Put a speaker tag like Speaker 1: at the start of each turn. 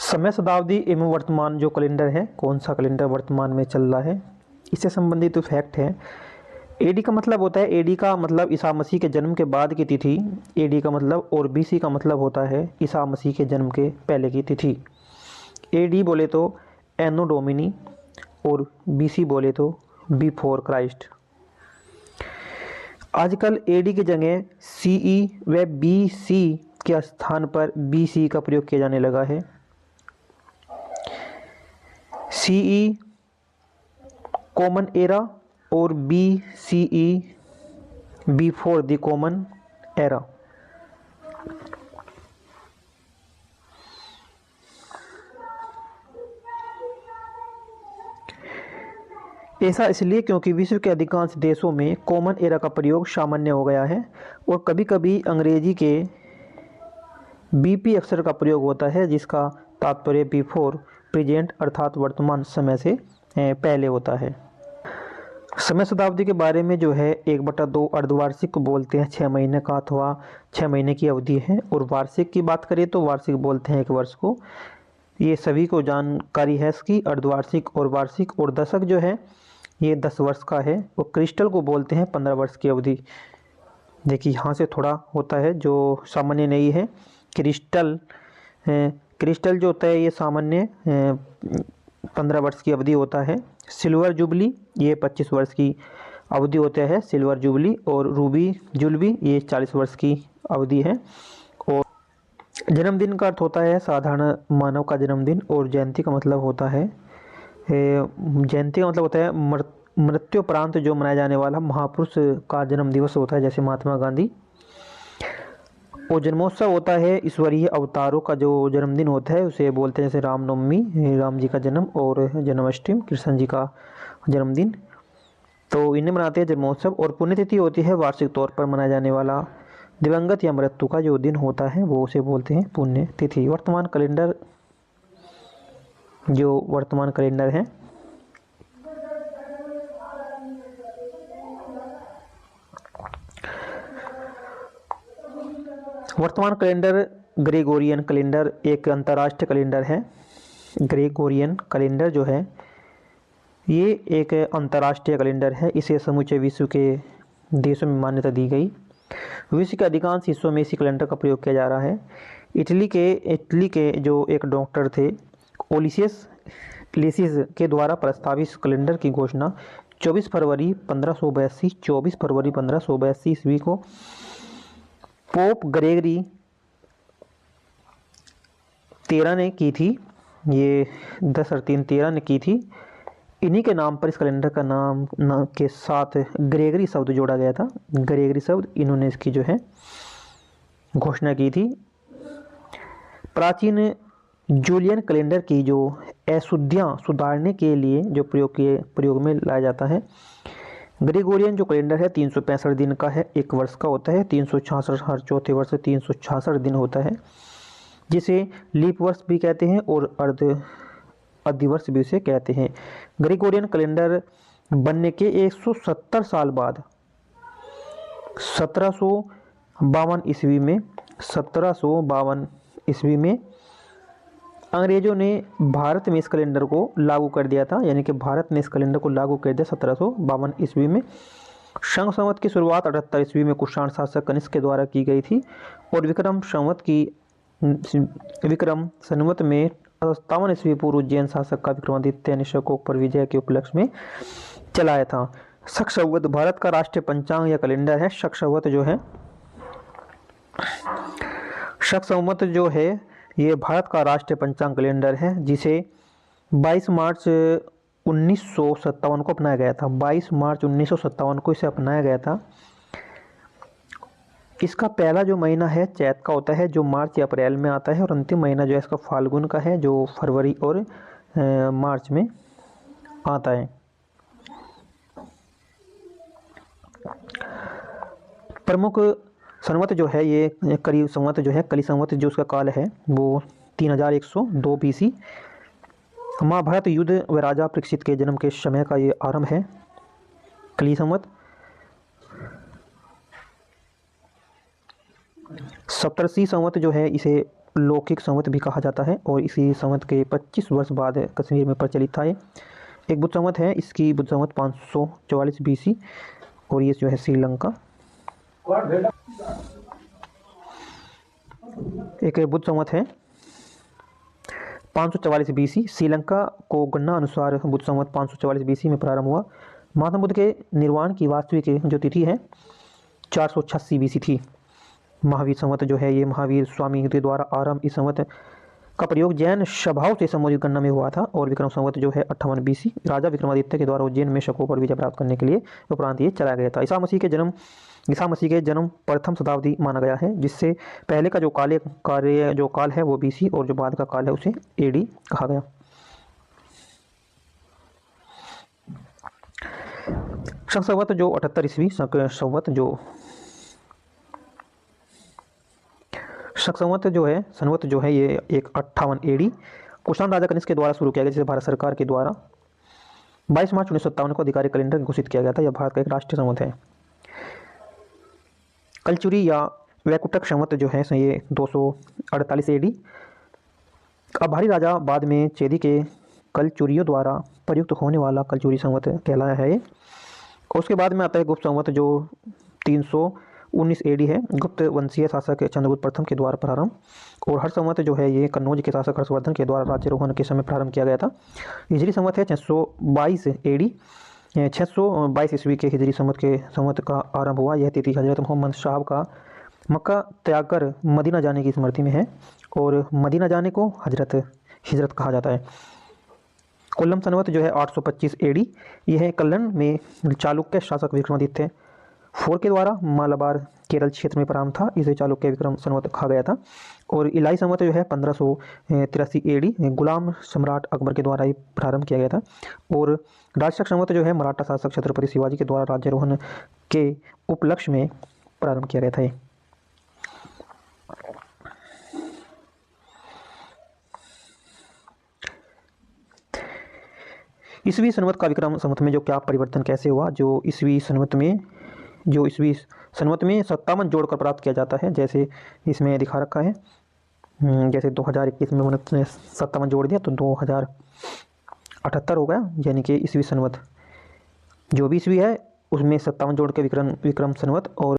Speaker 1: समय शताब्दी एवं वर्तमान जो कैलेंडर है, कौन सा कैलेंडर वर्तमान में चल रहा है, इससे संबंधित तो फैक्ट है। एडी का मतलब होता है, एडी का मतलब ईसा मसीह के जन्म के बाद की तिथि, एडी का मतलब, और बीसी का मतलब होता है ईसा मसीह के जन्म के पहले की तिथि। एडी बोले तो एनो डोमिनी और बीसी बोले तो बिफोर क्राइस्ट। आजकल एडी की जगह सीई व बीसी के स्थान पर बीसी का प्रयोग किया जाने लगा है। सीई कॉमन एरा और BCE before the common era. ऐसा इसलिए क्योंकि विश्व के अधिकांश देशों में कॉमन एरा का प्रयोग सामान्य हो गया है और कभी कभी अंग्रेजी के बीपी अक्षर का प्रयोग होता है, जिसका तात्पर्य बिफोर प्रेजेंट अर्थात वर्तमान समय से पहले होता है। समय शताब्दी के बारे में जो है 1/2 अर्धवार्षिक को बोलते हैं 6 महीने का अथवा 6 महीने की अवधि है, और वार्षिक की बात करें तो वार्षिक बोलते हैं 1 वर्ष को। ये सभी को जानकारी है इसकी, अर्धवार्षिक और वार्षिक। और दशक जो है ये 10 वर्ष का है, और क्रिस्टल को बोलते हैं 15 वर्ष की अवधि। देखिए यहाँ से थोड़ा होता है जो सामान्य नहीं है। क्रिस्टल जो होता है ये सामान्य 15 वर्ष की अवधि होता है। सिल्वर जुबली ये 25 वर्ष की अवधि होता है, सिल्वर जुबली। और रूबी जुबली ये 40 वर्ष की अवधि है। और जन्मदिन का अर्थ होता है साधारण मानव का जन्मदिन, और जयंती का मतलब होता है मृत्युपरांत जो मनाया जाने वाला महापुरुष का जन्म दिवस होता है, जैसे महात्मा गांधी। और जन्मोत्सव होता है ईश्वरीय अवतारों का जो जन्मदिन होता है, उसे बोलते हैं जैसे रामनवमी, राम जी का जन्म, और जन्माष्टमी कृष्ण जी का जन्मदिन। तो इन्हें मनाते हैं जन्मोत्सव। और पुण्यतिथि होती है वार्षिक तौर पर मनाया जाने वाला दिवंगत या मृत्यु का जो दिन होता है वो उसे बोलते हैं पुण्यतिथि। वर्तमान कैलेंडर जो वर्तमान कैलेंडर है वर्तमान कैलेंडर ग्रेगोरियन कैलेंडर एक अंतर्राष्ट्रीय कैलेंडर है। ग्रेगोरियन कैलेंडर जो है ये एक अंतर्राष्ट्रीय कैलेंडर है। इसे समूचे विश्व के देशों में मान्यता दी गई। विश्व के अधिकांश हिस्सों में इसी कैलेंडर का प्रयोग किया जा रहा है। इटली के जो एक डॉक्टर थे ओलिसियस लेसिस के द्वारा प्रस्तावित कैलेंडर की घोषणा 24 फरवरी 1582 ईस्वी को पोप ग्रेगरी 13 ने की थी। ये 10 और 3 13 ने की थी। इन्हीं के नाम पर इस कैलेंडर का नाम के साथ ग्रेगरी शब्द जोड़ा गया था। ग्रेगरी शब्द इन्होंने इसकी जो है घोषणा की थी। प्राचीन जूलियन कैलेंडर की जो अशुद्धियाँ सुधारने के लिए जो प्रयोग में लाया जाता है। ग्रेगोरियन जो कैलेंडर है 365 दिन का है, 1 वर्ष का होता है। 366 हर चौथे वर्ष 366 दिन होता है, जिसे लीप वर्ष भी कहते हैं और अधिवर्ष भी उसे कहते हैं। ग्रेगोरियन कैलेंडर बनने के 170 साल बाद 1752 ईस्वी में अंग्रेजों ने भारत में इस कैलेंडर को लागू कर दिया था। यानी कि भारत ने इस कैलेंडर को लागू कर दिया 1752 ईस्वी में। संघ संवत की शुरुआत 78 ईस्वी में कुषाण शासक कनिष्क के द्वारा की गई थी, और विक्रम संवत में 57 ईस्वी पूर्व उज्जैन शासक का विक्रमादित्य ने शकों पर विजय के उपलक्ष्य में चलाया था। शक संवत भारत का राष्ट्रीय पंचांग या कैलेंडर है। शक संवत जो है ये भारत का राष्ट्रीय पंचांग कैलेंडर है, जिसे 22 मार्च 1957 को अपनाया गया था। 22 मार्च 1957 को इसे अपनाया गया था। इसका पहला जो महीना है चैत का होता है, जो मार्च या अप्रैल में आता है, और अंतिम महीना जो है इसका फाल्गुन का है, जो फरवरी और मार्च में आता है। प्रमुख संवत जो है ये कली संवत जो है, कली संवत जो उसका काल है वो 3102 BC। महाभारत युद्ध व राजा परीक्षित के जन्म के समय का ये आरंभ है कली संवत। सप्तर्षि संवत जो है इसे लौकिक संवत भी कहा जाता है और इसी संवत के 25 वर्ष बाद कश्मीर में प्रचलित था ये। एक बुद्ध संवत है, इसकी बुद्ध संवत 544 BC और ये जो है श्रीलंका। एक बुद्ध संवत है 544 BC, श्रीलंका को गणना अनुसार बुद्ध संवत 544 BC में प्रारंभ हुआ। महात्मा बुद्ध के निर्वाण की वास्तविक जो तिथि है 486 BC थी। महावीर संवत जो है ये महावीर स्वामी के द्वारा आरंभ इस संवत का प्रयोग जैन सभाओं से संबोधित गणना में हुआ था। और विक्रम संवत जो है 58 BC राजा विक्रमादित्य के द्वारा उज्जैन में शकों पर विजय प्राप्त करने के लिए उपरांत ये चलाया गया था। ईसा मसीह के जन्म प्रथम शताब्दी माना गया है, जिससे पहले का जो काल है वो BC और जो बाद का काल है उसे AD कहा गया। शक संवत जो 78 ईस्वी शक संवत जो है ये एक 58 AD कुषाण राजा कनिष्क के द्वारा शुरू किया गया, जिसे भारत सरकार के द्वारा 22 मार्च 1957 को आधिकारिक कैलेंडर घोषित किया गया था। यह भारत का एक राष्ट्रीय संवत है। कलचुरी या वैकुटक संवत जो है ये 248 AD अभारी राजा बाद में चेदी के कलचुरियों द्वारा प्रयुक्त होने वाला कलचुरी संवत कहलाया है ये। और उसके बाद में आता है गुप्त संवत जो 319 AD है, गुप्त वंशीय शासक चंद्रगुप्त प्रथम के द्वारा प्रारंभ। और हर संवत जो है ये कन्नौज के शासक हर्षवर्धन के द्वारा राज्यारोहण के समय प्रारंभ किया गया था। हिजरी संवत है 622 AD 622 ईस्वी के हिजरी संवत का आरंभ हुआ। यह तिथि हजरत मोहम्मद साहब का मक्का त्याग कर मदीना जाने की स्मृति में है और मदीना जाने को हिजरत कहा जाता है। कोल्लम संवत जो है 825 AD यह कल्लन में चालुक्य शासक विक्रमादित्य IV के द्वारा मालाबार केरल क्षेत्र में प्रारंभ था, इसे चालुक्य विक्रम संवत कहा गया था। और इलाई संवत जो है 1583 AD गुलाम सम्राट अकबर के द्वारा ही प्रारंभ किया गया था। और राजशक संवत जो है मराठा शासक छत्रपति शिवाजी के द्वारा राज्यारोहण के उपलक्ष्य में प्रारंभ किया गया था। ईस्वी संवत का विक्रम संवत में जो क्या परिवर्तन कैसे हुआ, जो ईस्वी संवत में 57 जोड़कर प्राप्त किया जाता है, जैसे इसमें दिखा रखा है। जैसे 2021 में उन्होंने 57 जोड़ दिया तो 2078 हो गया, यानी कि ईस्वी संवत जो भी ईस्वी है उसमें 57 जोड़ के विक्रम संवत। और